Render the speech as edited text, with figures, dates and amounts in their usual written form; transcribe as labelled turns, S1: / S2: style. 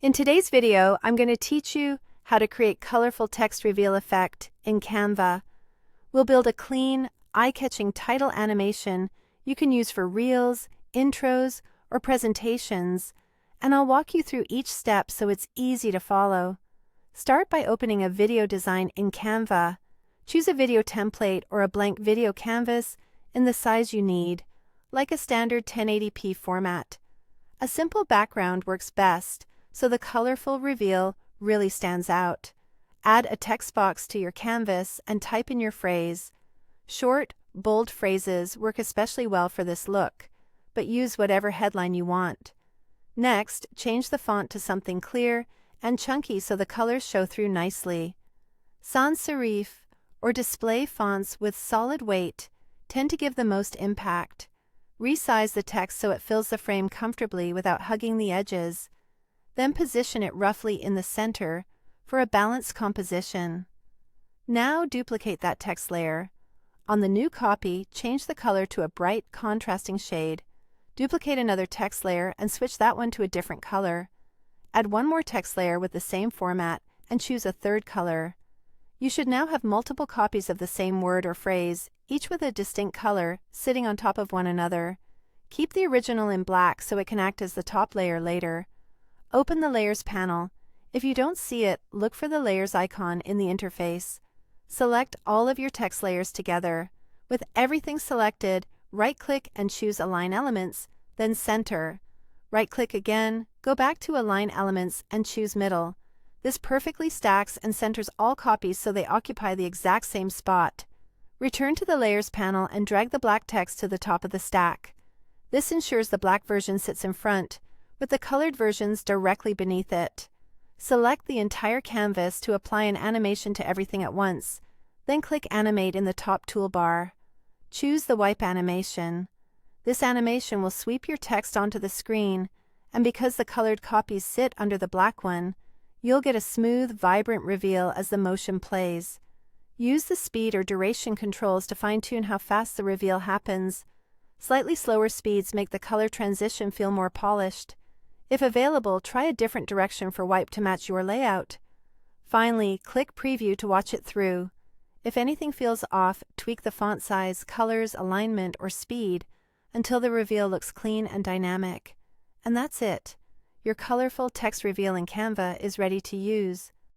S1: In today's video, I'm going to teach you how to create colorful text reveal effect in Canva. We'll build a clean, eye-catching title animation you can use for reels, intros, or presentations, and I'll walk you through each step so it's easy to follow. Start by opening a video design in Canva. Choose a video template or a blank video canvas in the size you need, like a standard 1080p format. A simple background works best, so the colorful reveal really stands out. Add a text box to your canvas and type in your phrase. Short, bold phrases work especially well for this look, but use whatever headline you want. Next, change the font to something clear and chunky so the colors show through nicely. Sans serif, or display fonts with solid weight, tend to give the most impact. Resize the text so it fills the frame comfortably without hugging the edges. Then position it roughly in the center for a balanced composition. Now duplicate that text layer. On the new copy, change the color to a bright, contrasting shade. Duplicate another text layer and switch that one to a different color. Add one more text layer with the same format and choose a third color. You should now have multiple copies of the same word or phrase, each with a distinct color, sitting on top of one another. Keep the original in black so it can act as the top layer later. Open the Layers panel. If you don't see it, look for the Layers icon in the interface. Select all of your text layers together. With everything selected, right-click and choose Align Elements, then Center. Right-click again, go back to Align Elements and choose Middle. This perfectly stacks and centers all copies so they occupy the exact same spot. Return to the Layers panel and drag the black text to the top of the stack. This ensures the black version sits in front, with the colored versions directly beneath it. Select the entire canvas to apply an animation to everything at once, then click Animate in the top toolbar. Choose the wipe animation. This animation will sweep your text onto the screen, and because the colored copies sit under the black one, you'll get a smooth, vibrant reveal as the motion plays. Use the speed or duration controls to fine-tune how fast the reveal happens. Slightly slower speeds make the color transition feel more polished. If available, try a different direction for wipe to match your layout. Finally, click Preview to watch it through. If anything feels off, tweak the font size, colors, alignment, or speed until the reveal looks clean and dynamic. And that's it. Your colorful text reveal in Canva is ready to use.